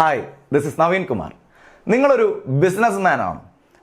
Hi, this is Naveen Kumar. നിങ്ങളൊരു businessman ആണോ?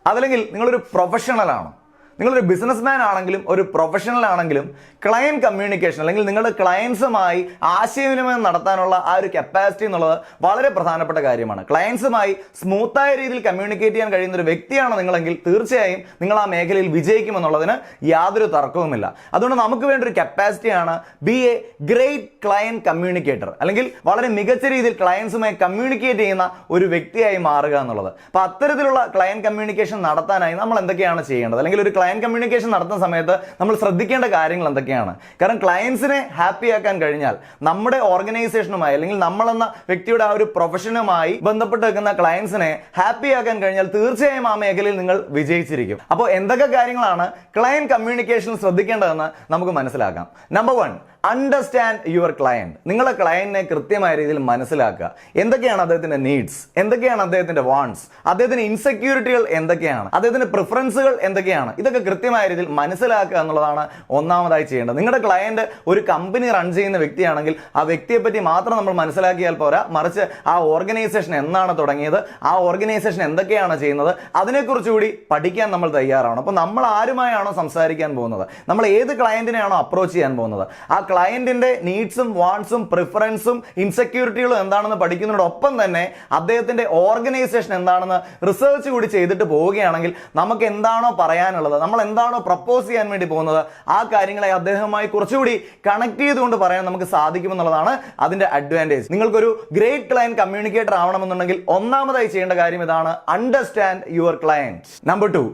അതല്ലെങ്കിൽ നിങ്ങളൊരു പ്രൊഫഷണൽ ആണോ? നിങ്ങളൊരു ബിസിനസ്മാൻ ആണെങ്കിലും ഒരു പ്രൊഫഷണൽ ആണെങ്കിലും ക്ലയൻറ്റ് കമ്മ്യൂണിക്കേഷൻ അല്ലെങ്കിൽ നിങ്ങളുടെ ക്ലയൻസുമായി ആശയവിനിമയം നടത്താനുള്ള ആ ഒരു കപ്പാസിറ്റി എന്നുള്ളത് വളരെ പ്രധാനപ്പെട്ട കാര്യമാണ്. ക്ലയൻസുമായി സ്മൂത്തായ രീതിയിൽ കമ്മ്യൂണിക്കേറ്റ് ചെയ്യാൻ കഴിയുന്ന ഒരു വ്യക്തിയാണ് നിങ്ങളെങ്കിൽ തീർച്ചയായും നിങ്ങൾ ആ മേഖലയിൽ വിജയിക്കുമെന്നുള്ളതിന് യാതൊരു തർക്കവുമില്ല. അതുകൊണ്ട് നമുക്ക് വേണ്ട ഒരു കപ്പാസിറ്റിയാണ് be a great client communicator, അല്ലെങ്കിൽ വളരെ മികച്ച രീതിയിൽ ക്ലയൻസുമായി കമ്മ്യൂണിക്കേറ്റ് ചെയ്യുന്ന ഒരു വ്യക്തിയായി മാറുക എന്നുള്ളത്. അപ്പോൾ അത്തരത്തിലുള്ള ക്ലയൻറ്റ് കമ്മ്യൂണിക്കേഷൻ നടത്താനായി നമ്മൾ എന്തൊക്കെയാണ് ചെയ്യേണ്ടത്, അല്ലെങ്കിൽ ഒരു ക്ലയൻറ്റ് കമ്മ്യൂണിക്കേഷൻ നടത്തുന്ന സമയത്ത് നമ്മൾ ശ്രദ്ധിക്കേണ്ട കാര്യങ്ങൾ എന്തൊക്കെയാണ്? കാരണം ക്ലയൻസിനെ ഹാപ്പി ആക്കാൻ കഴിഞ്ഞാൽ നമ്മുടെ ഓർഗനൈസേഷനുമായി അല്ലെങ്കിൽ നമ്മളെന്ന വ്യക്തിയുടെ ആ ഒരു പ്രൊഫഷനുമായി ബന്ധപ്പെട്ട് വെക്കുന്ന ക്ലയൻസിനെ ഹാപ്പി ആക്കാൻ കഴിഞ്ഞാൽ തീർച്ചയായും ആ മേഖലയിൽ നിങ്ങൾ വിജയിച്ചിരിക്കും. അപ്പോൾ എന്തൊക്കെ കാര്യങ്ങളാണ് ക്ലയൻറ്റ് കമ്മ്യൂണിക്കേഷനിൽ ശ്രദ്ധിക്കേണ്ടതെന്ന് നമുക്ക് മനസ്സിലാക്കാം. Number 1, understand your client. നിങ്ങളുടെ ക്ലയന്റിനെ കൃത്യമായ രീതിയിൽ മനസ്സിലാക്കുക. എന്തൊക്കെയാണ് അദ്ദേഹത്തിന്റെ നീഡ്സ്, എന്തൊക്കെയാണ് അദ്ദേഹത്തിന്റെ വാണ്ട്സ്, അദ്ദേഹത്തിന്റെ ഇൻസെക്യൂരിറ്റികൾ എന്തൊക്കെയാണ്, അദ്ദേഹത്തിന്റെ പ്രിഫറൻസുകൾ എന്തൊക്കെയാണ്, ഇതൊക്കെ കൃത്യമായ രീതിയിൽ മനസ്സിലാക്കുക എന്നുള്ളതാണ് ഒന്നാമതായി ചെയ്യേണ്ടത്. നിങ്ങളുടെ ക്ലയന്റ് ഒരു കമ്പനി റൺ ചെയ്യുന്ന വ്യക്തിയാണെങ്കിൽ ആ വ്യക്തിയെ പറ്റി മാത്രം നമ്മൾ മനസ്സിലാക്കിയാൽ പോരാ, മറിച്ച് ആ ഓർഗനൈസേഷൻ എന്നാണ് തുടങ്ങിയത്, ആ ഓർഗനൈസേഷൻ എന്തൊക്കെയാണ് ചെയ്യുന്നത്, അതിനെക്കുറിച്ച് കൂടി പഠിക്കാൻ നമ്മൾ തയ്യാറാണ്. അപ്പോൾ നമ്മൾ ആരുമായാണോ സംസാരിക്കാൻ പോകുന്നത്, നമ്മൾ ഏത് ക്ലയന്റിനെയാണോ അപ്രോച്ച് ചെയ്യാൻ പോകുന്നത്, ആ ക്ലയന്റിന്റെ നീഡ്സും വാണ്ട്സും പ്രിഫറൻസും ഇൻസെക്യൂരിറ്റികളും എന്താണെന്ന് പഠിക്കുന്നതിനോടൊപ്പം തന്നെ അദ്ദേഹത്തിന്റെ ഓർഗനൈസേഷൻ എന്താണെന്ന് റിസർച്ച് കൂടി ചെയ്തിട്ട് പോവുകയാണെങ്കിൽ നമുക്ക് എന്താണോ പറയാനുള്ളത്, നമ്മൾ എന്താണോ പ്രപ്പോസ് ചെയ്യാൻ വേണ്ടി പോകുന്നത്, ആ കാര്യങ്ങളെ അദ്ദേഹവുമായി കുറച്ചുകൂടി കണക്ട് ചെയ്തുകൊണ്ട് പറയാൻ നമുക്ക് സാധിക്കുമെന്നുള്ളതാണ് അതിന്റെ അഡ്വാൻറ്റേജ്. നിങ്ങൾക്കൊരു ഗ്രേറ്റ് ക്ലയന്റ് കമ്മ്യൂണിക്കേറ്റർ ആവണമെന്നുണ്ടെങ്കിൽ ഒന്നാമതായി ചെയ്യേണ്ട കാര്യം ഇതാണ്: understand your client. Number 2,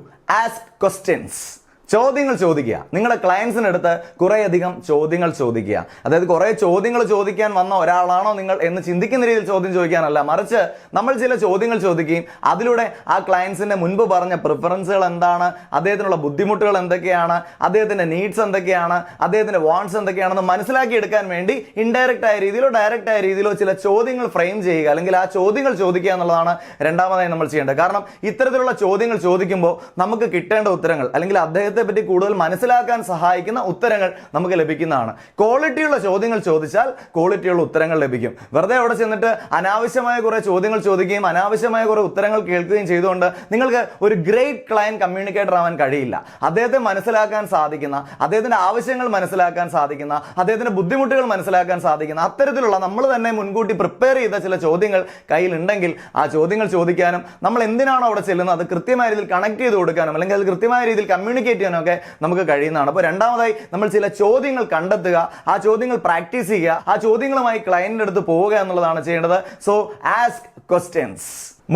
ask questions. ചോദ്യങ്ങൾ ചോദിക്കുക. നിങ്ങളുടെ ക്ലയൻസിന് അടുത്ത് കുറേയധികം ചോദ്യങ്ങൾ ചോദിക്കുക. അതായത് കുറേ ചോദ്യങ്ങൾ ചോദിക്കാൻ വന്ന ഒരാളാണോ നിങ്ങൾ എന്ന് ചിന്തിക്കുന്ന രീതിയിൽ ചോദ്യം ചോദിക്കാനല്ല, മറിച്ച് നമ്മൾ ചില ചോദ്യങ്ങൾ ചോദിക്കുകയും അതിലൂടെ ആ ക്ലയൻസിന്റെ മുൻപ് പറഞ്ഞ പ്രിഫറൻസുകൾ എന്താണ്, അദ്ദേഹത്തിനുള്ള ബുദ്ധിമുട്ടുകൾ എന്തൊക്കെയാണ്, അദ്ദേഹത്തിന്റെ നീഡ്സ് എന്തൊക്കെയാണ്, അദ്ദേഹത്തിന്റെ വാണ്ട്സ് എന്തൊക്കെയാണെന്ന് മനസ്സിലാക്കി എടുക്കാൻ വേണ്ടി ഇൻഡയറക്റ്റ് ആയ രീതിയിലോ ഡയറക്റ്റ് ആയ രീതിയിലോ ചില ചോദ്യങ്ങൾ ഫ്രെയിം ചെയ്യുക, അല്ലെങ്കിൽ ആ ചോദ്യങ്ങൾ ചോദിക്കുക എന്നുള്ളതാണ് രണ്ടാമതായി നമ്മൾ ചെയ്യേണ്ടത്. കാരണം ഇത്തരത്തിലുള്ള ചോദ്യങ്ങൾ ചോദിക്കുമ്പോൾ നമുക്ക് കിട്ടേണ്ട ഉത്തരങ്ങൾ, അല്ലെങ്കിൽ അദ്ദേഹത്തെ പറ്റി കൂടുതൽ മനസ്സിലാക്കാൻ സഹായിക്കുന്ന ഉത്തരങ്ങൾ നമുക്ക് ലഭിക്കുന്നതാണ്. ക്വാളിറ്റിയുള്ള ചോദ്യങ്ങൾ ചോദിച്ചാൽ ക്വാളിറ്റിയുള്ള ഉത്തരങ്ങൾ ലഭിക്കും. വെറുതെ അവിടെ ചെന്നിട്ട് അനാവശ്യമായ കുറെ ചോദ്യങ്ങൾ ചോദിക്കുകയും അനാവശ്യമായ കുറെ ഉത്തരങ്ങൾ കേൾക്കുകയും ചെയ്തുകൊണ്ട് നിങ്ങൾക്ക് ഒരു ഗ്രേറ്റ് ക്ലയന്റ് കമ്മ്യൂണിക്കേറ്റർ ആവാൻ കഴിയില്ല. അദ്ദേഹത്തെ മനസ്സിലാക്കാൻ സാധിക്കുന്ന, അദ്ദേഹത്തിന്റെ ആവശ്യങ്ങൾ മനസ്സിലാക്കാൻ സാധിക്കുന്ന, അദ്ദേഹത്തിന്റെ ബുദ്ധിമുട്ടുകൾ മനസ്സിലാക്കാൻ സാധിക്കുന്ന അത്തരത്തിലുള്ള നമ്മൾ തന്നെ മുൻകൂട്ടി പ്രിപ്പയർ ചെയ്ത ചില ചോദ്യങ്ങൾ കയ്യിലുണ്ടെങ്കിൽ ആ ചോദ്യങ്ങൾ ചോദിക്കാനും നമ്മൾ എന്തിനാണോ അവിടെ ചെല്ലുന്നത് അത് കൃത്യമായ രീതിയിൽ കണക്ട് ചെയ്ത് കൊടുക്കാനും അല്ലെങ്കിൽ അത് കൃത്യമായ രീതിയിൽ കമ്മ്യൂണിക്കേറ്റ് ഒക്കെ നമുക്ക് കഴിയുന്നതാണ്. അപ്പോൾ രണ്ടാമതായി നമ്മൾ ചില ചോദ്യങ്ങൾ കണ്ടെത്തുക, ആ ചോദ്യങ്ങൾ പ്രാക്ടീസ് ചെയ്യുക, ആ ചോദ്യങ്ങളുമായി ക്ലയന്റിന്റെ അടുത്ത് പോവുക എന്നുള്ളതാണ് ചെയ്യേണ്ടത്. So ask questions.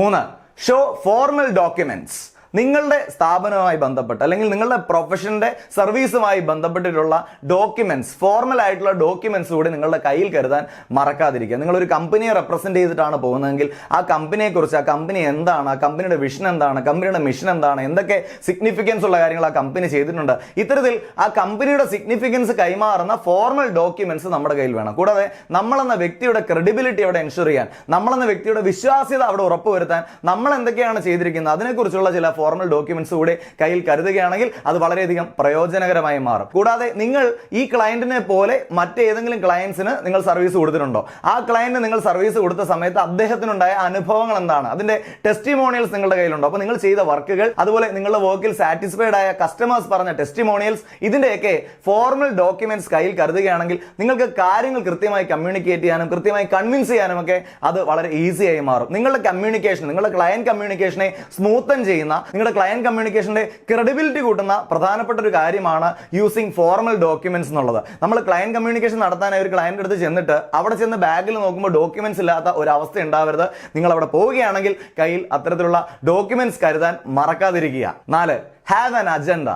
3, show formal documents. നിങ്ങളുടെ സ്ഥാപനവുമായി ബന്ധപ്പെട്ട് അല്ലെങ്കിൽ നിങ്ങളുടെ പ്രൊഫഷന്റെ സർവീസുമായി ബന്ധപ്പെട്ടിട്ടുള്ള ഡോക്യുമെന്റ്സ്, ഫോർമൽ ആയിട്ടുള്ള ഡോക്യുമെന്റ്സ് കൂടി നിങ്ങളുടെ കയ്യിൽ കരുതാൻ മറക്കാതിരിക്കുക. നിങ്ങളൊരു കമ്പനിയെ റെപ്രസെന്റ് ചെയ്തിട്ടാണ് പോകുന്നതെങ്കിൽ ആ കമ്പനിയെ കുറിച്ച്, ആ കമ്പനി എന്താണ്, ആ കമ്പനിയുടെ വിഷൻ എന്താണ്, കമ്പനിയുടെ മിഷൻ എന്താണ്, എന്തൊക്കെ സിഗ്നിഫിക്കൻസ് ഉള്ള കാര്യങ്ങൾ ആ കമ്പനി ചെയ്തിട്ടുണ്ട്, ഇത്തരത്തിൽ ആ കമ്പനിയുടെ സിഗ്നിഫിക്കൻസ് കൈമാറുന്ന ഫോർമൽ ഡോക്യുമെന്റ്സ് നമ്മുടെ കയ്യിൽ വേണം. കൂടാതെ നമ്മളെന്ന വ്യക്തിയുടെ ക്രെഡിബിലിറ്റി അവിടെ എൻഷുർ ചെയ്യാൻ, നമ്മളെന്ന വ്യക്തിയുടെ വിശ്വാസ്യത അവിടെ ഉറപ്പുവരുത്താൻ നമ്മൾ എന്തൊക്കെയാണ് ചെയ്തിരിക്കുന്നത് അതിനെക്കുറിച്ചുള്ള ചില ഫോർമൽ ഡോക്യുമെന്റ്സ് കൂടെ കയ്യിൽ കരുതുകയാണെങ്കിൽ അത് വളരെയധികം പ്രയോജനകരമായി മാറും. കൂടാതെ നിങ്ങൾ ഈ ക്ലയന്റിനെ പോലെ മറ്റേതെങ്കിലും ക്ലയൻസിന് നിങ്ങൾ സർവീസ് കൊടുത്തിട്ടുണ്ടോ? ആ ക്ലയന്റിന് നിങ്ങൾ സർവീസ് കൊടുത്ത സമയത്ത് അദ്ദേഹത്തിനുണ്ടായ അനുഭവങ്ങൾ എന്താണ്, അതിന്റെ ടെസ്റ്റിമോണിയൽസ് നിങ്ങളുടെ കയ്യിലുണ്ടോ? അപ്പോൾ നിങ്ങൾ ചെയ്ത വർക്കുകൾ, അതുപോലെ നിങ്ങളുടെ വർക്കിൽ സാറ്റിസ്ഫൈഡ് ആയ കസ്റ്റമേഴ്സ് പറഞ്ഞ ടെസ്റ്റിമോണിയൽസ്, ഇതിന്റെയൊക്കെ ഫോർമൽ ഡോക്യുമെന്റ്സ് കയ്യിൽ കരുതുകയാണെങ്കിൽ നിങ്ങൾക്ക് കാര്യങ്ങൾ കൃത്യമായി കമ്മ്യൂണിക്കേറ്റ് ചെയ്യാനും കൃത്യമായി കൺവിൻസ് ചെയ്യാനും ഒക്കെ അത് വളരെ ഈസിയായി മാറും. നിങ്ങളുടെ കമ്മ്യൂണിക്കേഷൻ, നിങ്ങളുടെ ക്ലയന്റ് കമ്മ്യൂണിക്കേഷനെ സ്മൂത്തൻ ചെയ്യുന്ന, നിങ്ങളുടെ ക്ലയന്റ് കമ്മ്യൂണിക്കേഷന്റെ ക്രെഡിബിലിറ്റി കൂട്ടുന്ന പ്രധാനപ്പെട്ട ഒരു കാര്യമാണ് യൂസിങ് ഫോർമൽ ഡോക്യുമെന്റ്സ് എന്നുള്ളത്. നമ്മൾ ക്ലയന്റ് കമ്മ്യൂണിക്കേഷൻ നടത്താനായി ഒരു ക്ലയന്റ് അടുത്ത് ചെന്നിട്ട് അവിടെ ചെന്ന് ബാഗിൽ നോക്കുമ്പോൾ ഡോക്യുമെന്റ്സ് ഇല്ലാത്ത ഒരു അവസ്ഥ ഉണ്ടാവരുത്. നിങ്ങൾ അവിടെ പോവുകയാണെങ്കിൽ കയ്യിൽ അത്തരത്തിലുള്ള ഡോക്യുമെന്റ്സ് കരുതാൻ മറക്കാതിരിക്കുക. 4, ഹാവ് ആൻ അജണ്ട.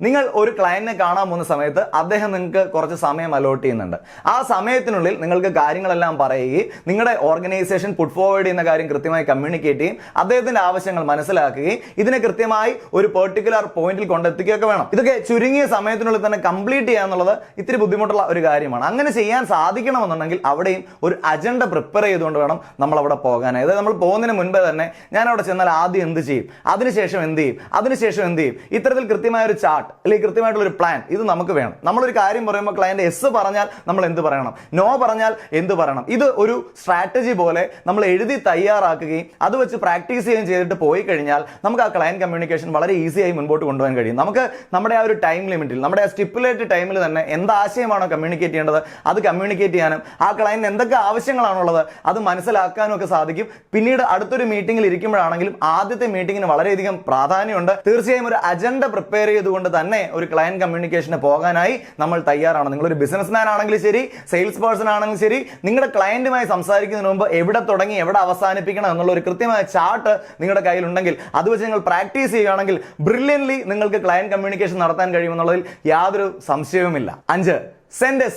നിങ്ങൾ ഒരു ക്ലയന്റിനെ കാണാൻ പോകുന്ന സമയത്ത് അദ്ദേഹം നിങ്ങൾക്ക് കുറച്ച് സമയം അലോട്ട് ചെയ്യുന്നുണ്ട്. ആ സമയത്തിനുള്ളിൽ നിങ്ങൾക്ക് കാര്യങ്ങളെല്ലാം പറയുകയും നിങ്ങളുടെ ഓർഗനൈസേഷൻ പുട്ട് ഫോർവേഡ് ചെയ്യുന്ന കാര്യം കൃത്യമായി കമ്മ്യൂണിക്കേറ്റ് ചെയ്യും, അദ്ദേഹത്തിന്റെ ആവശ്യങ്ങൾ മനസ്സിലാക്കുകയും ഇതിനെ കൃത്യമായി ഒരു പെർട്ടിക്കുലർ പോയിന്റിൽ കൊണ്ടെത്തിക്കുകയൊക്കെ വേണം. ഇതൊക്കെ ചുരുങ്ങിയ സമയത്തിനുള്ളിൽ തന്നെ കംപ്ലീറ്റ് ചെയ്യുക എന്നുള്ളത് ഇത്തിരി ബുദ്ധിമുട്ടുള്ള ഒരു കാര്യമാണ്. അങ്ങനെ ചെയ്യാൻ സാധിക്കണമെന്നുണ്ടെങ്കിൽ അവിടെയും ഒരു അജണ്ട പ്രിപ്പയർ ചെയ്തുകൊണ്ട് വേണം നമ്മൾ അവിടെ പോകാൻ. അതായത് നമ്മൾ പോകുന്നതിന് മുൻപേ തന്നെ ഞാൻ അവിടെ ചെന്നാൽ ആദ്യം എന്ത് ചെയ്യും, അതിനുശേഷം എന്ത് ചെയ്യും, അതിനുശേഷം എന്ത് ചെയ്യും, ഇത്തരത്തിൽ കൃത്യമായ ഒരു ചാർട്ട്, അല്ലെങ്കിൽ കൃത്യമായിട്ടുള്ള ഒരു പ്ലാൻ ഇത് നമുക്ക് വേണം. നമ്മളൊരു കാര്യം പറയുമ്പോൾ ക്ലയന്റ് എസ് പറഞ്ഞാൽ നമ്മൾ എന്ത് പറയണം, നോ പറഞ്ഞാൽ എന്ത് പറയണം, ഇത് ഒരു സ്ട്രാറ്റജി പോലെ നമ്മൾ എഴുതി തയ്യാറാക്കുകയും അത് വെച്ച് പ്രാക്ടീസ് ചെയ്യുകയും ചെയ്തിട്ട് പോയി കഴിഞ്ഞാൽ നമുക്ക് ആ ക്ലയന്റ് കമ്മ്യൂണിക്കേഷൻ വളരെ ഈസിയായി മുൻപോട്ട് കൊണ്ടുപോകാൻ കഴിയും. നമുക്ക് നമ്മുടെ ആ ഒരു ടൈം ലിമിറ്റിൽ, നമ്മുടെ ആ സ്റ്റിപ്പുലേറ്റഡ് ടൈമിൽ തന്നെ എന്ത് ആശയമാണോ കമ്മ്യൂണിക്കേറ്റ് ചെയ്യേണ്ടത് അത് കമ്മ്യൂണിക്കേറ്റ് ചെയ്യാനും ആ ക്ലയന്റിന് എന്തൊക്കെ ആവശ്യങ്ങളാണുള്ളത് അത് മനസ്സിലാക്കാനും ഒക്കെ സാധിക്കും. പിന്നീട് അടുത്തൊരു മീറ്റിംഗിൽ ഇരിക്കുമ്പോഴാണെങ്കിലും ആദ്യത്തെ മീറ്റിംഗിന് വളരെയധികം പ്രാധാന്യമുണ്ട്. തീർച്ചയായും ഒരു അജണ്ട പ്രിപ്പയർ ചെയ്തുകൊണ്ട് തന്നെ ഒരു ക്ലയന്റ് കമ്മ്യൂണിക്കേഷന് പോകാനായി നമ്മൾ തയ്യാറാണ്. നിങ്ങളൊരു ബിസിനസ്മാൻ ആണെങ്കിലും ശരി, സെയിൽസ് പേഴ്സൺ ആണെങ്കിലും ശരി, നിങ്ങളുടെ ക്ലയന്റുമായി സംസാരിക്കുന്നതിന് മുമ്പ് എവിടെ തുടങ്ങി എവിടെ അവസാനിപ്പിക്കണം എന്നുള്ള ഒരു കൃത്യമായ ചാർട്ട് നിങ്ങളുടെ കയ്യിലുണ്ടെങ്കിൽ അത് വെച്ച് നിങ്ങൾ പ്രാക്ടീസ് ചെയ്യുകയാണെങ്കിൽ ബ്രില്യൻലി നിങ്ങൾക്ക് ക്ലയന്റ് കമ്മ്യൂണിക്കേഷൻ നടത്താൻ കഴിയുമെന്നുള്ളതിൽ യാതൊരു സംശയവുമില്ല. 5. സെൻഡ് എ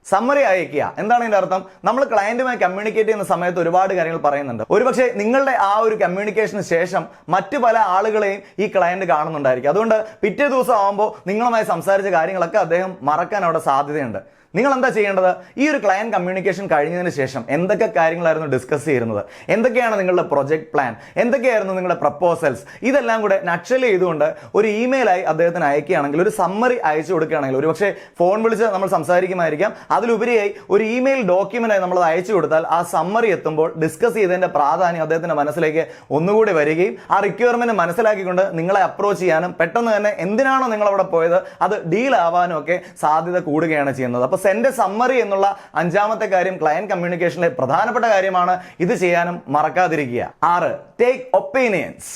സമ്മറി അയക്കുക. എന്താണ് ഇതിന്റെ അർത്ഥം? നമ്മൾ ക്ലയന്റുമായി കമ്മ്യൂണിക്കേറ്റ് ചെയ്യുന്ന സമയത്ത് ഒരുപാട് കാര്യങ്ങൾ പറയുന്നുണ്ട്. ഒരുപക്ഷെ നിങ്ങളുടെ ആ ഒരു കമ്മ്യൂണിക്കേഷന് ശേഷം മറ്റു പല ആളുകളെയും ഈ ക്ലയന്റ് കാണുന്നുണ്ടായിരിക്കും. അതുകൊണ്ട് പിറ്റേ ദിവസം ആകുമ്പോൾ നിങ്ങളുമായി സംസാരിച്ച കാര്യങ്ങളൊക്കെ അദ്ദേഹം മറക്കാൻ അവിടെ സാധ്യതയുണ്ട്. നിങ്ങൾ എന്താ ചെയ്യേണ്ടത്? ഈ ഒരു ക്ലയന്റ് കമ്മ്യൂണിക്കേഷൻ കഴിഞ്ഞതിന് ശേഷം എന്തൊക്കെ കാര്യങ്ങളായിരുന്നു ഡിസ്കസ് ചെയ്യുന്നത്, എന്തൊക്കെയാണ് നിങ്ങളുടെ പ്രൊജക്ട് പ്ലാൻ, എന്തൊക്കെയായിരുന്നു നിങ്ങളുടെ പ്രപ്പോസൽസ്, ഇതെല്ലാം കൂടെ നക്ഷൽ ചെയ്തുകൊണ്ട് ഒരു ഇമെയിലായി അദ്ദേഹത്തിന് അയക്കുകയാണെങ്കിൽ, ഒരു സമ്മറി അയച്ചു കൊടുക്കുകയാണെങ്കിൽ, ഒരുപക്ഷെ ഫോൺ വിളിച്ച് നമ്മൾ സംസാരിക്കുമായിരിക്കാം, അതിലുപരിയായി ഒരു ഇമെയിൽ ഡോക്യുമെന്റായി നമ്മൾ അയച്ചു കൊടുത്താൽ ആ സമ്മറി എത്തുമ്പോൾ ഡിസ്കസ് ചെയ്തതിന്റെ പ്രാധാന്യം അദ്ദേഹത്തിന്റെ മനസ്സിലേക്ക് ഒന്നുകൂടി വരികയും ആ റിക്വയർമെന്റ് മനസ്സിലാക്കിക്കൊണ്ട് നിങ്ങളെ അപ്രോച്ച് ചെയ്യാനും പെട്ടെന്ന് തന്നെ എന്തിനാണോ നിങ്ങൾ അവിടെ പോയത് അത് ഡീൽ ആവാനും ഒക്കെ സാധ്യത കൂടുകയാണ് ചെയ്യുന്നത്. അപ്പോൾ സെൻഡ് എ സമ്മറി എന്നുള്ള 5ാമത്തെ കാര്യം ക്ലയന്റ് കമ്മ്യൂണിക്കേഷനിലെ പ്രധാനപ്പെട്ട കാര്യമാണ്. ഇത് ചെയ്യാനും മറക്കാതിരിക്കുക. 6. Take opinions.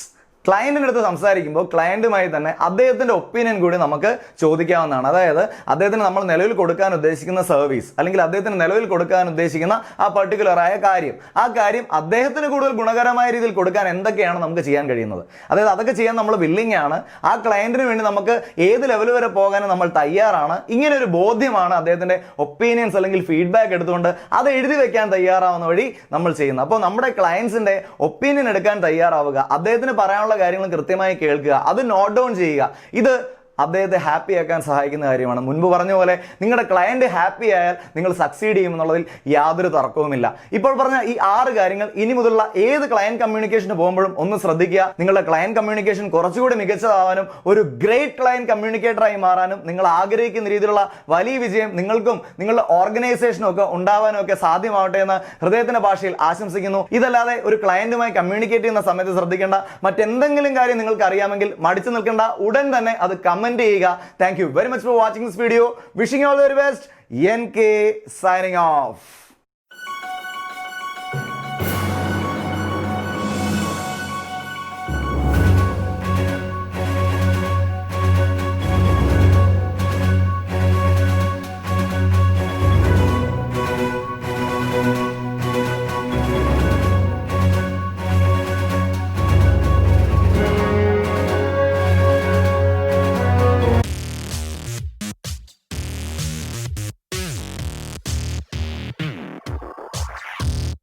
ക്ലയന്റിന്റെ അടുത്ത് സംസാരിക്കുമ്പോൾ ക്ലയന്റുമായി തന്നെ അദ്ദേഹത്തിന്റെ ഒപ്പീനിയൻ കൂടി നമുക്ക് ചോദിക്കാവുന്നതാണ്. അതായത് അദ്ദേഹത്തിന് നമ്മൾ നിലവിൽ കൊടുക്കാൻ ഉദ്ദേശിക്കുന്ന സർവീസ് അല്ലെങ്കിൽ അദ്ദേഹത്തിന് നിലവിൽ കൊടുക്കാൻ ഉദ്ദേശിക്കുന്ന ആ പർട്ടിക്കുലർ ആയ കാര്യം, ആ കാര്യം അദ്ദേഹത്തിന് കൂടുതൽ ഗുണകരമായ രീതിയിൽ കൊടുക്കാൻ എന്തൊക്കെയാണ് നമുക്ക് ചെയ്യാൻ കഴിയുന്നത്, അതായത് അതൊക്കെ ചെയ്യാൻ നമ്മൾ വില്ലിംഗ് ആണ്. ആ ക്ലയന്റിന് വേണ്ടി നമുക്ക് ഏത് ലെവൽ വരെ പോകാനും നമ്മൾ തയ്യാറാണ്. ഇങ്ങനെ ഒരു ബോധ്യമാണ് അദ്ദേഹത്തിന്റെ ഒപ്പീനിയൻസ് അല്ലെങ്കിൽ ഫീഡ്ബാക്ക് എടുത്തുകൊണ്ട് അത് എഴുതി വെക്കാൻ തയ്യാറാവുന്ന വഴി നമ്മൾ ചെയ്യുന്നത്. അപ്പോൾ നമ്മുടെ ക്ലയൻസിന്റെ ഒപ്പീനിയൻ എടുക്കാൻ തയ്യാറാവുക, അദ്ദേഹത്തിന് പറയാനുള്ള കാര്യങ്ങൾ കൃത്യമായി കേൾക്കുക, അത് നോട്ട് ഡൗൺ ചെയ്യുക. ഇത് അദ്ദേഹത്തെ ഹാപ്പി ആക്കാൻ സഹായിക്കുന്ന കാര്യമാണ്. മുൻപ് പറഞ്ഞ പോലെ നിങ്ങളുടെ ക്ലയന്റ് ഹാപ്പി ആയാൽ നിങ്ങൾ സക്സീഡ് ചെയ്യുമെന്നുള്ളതിൽ യാതൊരു തർക്കവുമില്ല. ഇപ്പോൾ പറഞ്ഞ ഈ 6 കാര്യങ്ങൾ ഇനി മുതലുള്ള ഏത് ക്ലയന്റ് കമ്മ്യൂണിക്കേഷന് പോകുമ്പോഴും ഒന്ന് ശ്രദ്ധിക്കുക. നിങ്ങളുടെ ക്ലയന്റ് കമ്മ്യൂണിക്കേഷൻ കുറച്ചുകൂടി മികച്ചതാവാനും ഒരു ഗ്രേറ്റ് ക്ലയന്റ് കമ്മ്യൂണിക്കേറ്ററായി മാറാനും നിങ്ങൾ ആഗ്രഹിക്കുന്ന രീതിയിലുള്ള വലിയ വിജയം നിങ്ങൾക്കും നിങ്ങളുടെ ഓർഗനൈസേഷനും ഒക്കെ ഉണ്ടാവാനും ഒക്കെ സാധ്യമാവട്ടെ എന്ന് ഹൃദയത്തിന്റെ ഭാഷയിൽ ആശംസിക്കുന്നു. ഇതല്ലാതെ ഒരു ക്ലയന്റുമായി കമ്മ്യൂണിക്കേറ്റ് ചെയ്യുന്ന സമയത്ത് ശ്രദ്ധിക്കേണ്ട മറ്റെന്തെങ്കിലും കാര്യം നിങ്ങൾക്ക് അറിയാമെങ്കിൽ മടിച്ചു നിൽക്കേണ്ട, ഉടൻ തന്നെ അത് കമന്റ് ചെയ്യുക. Thank you very much for watching this video. Wishing you all the very best. NK signing off.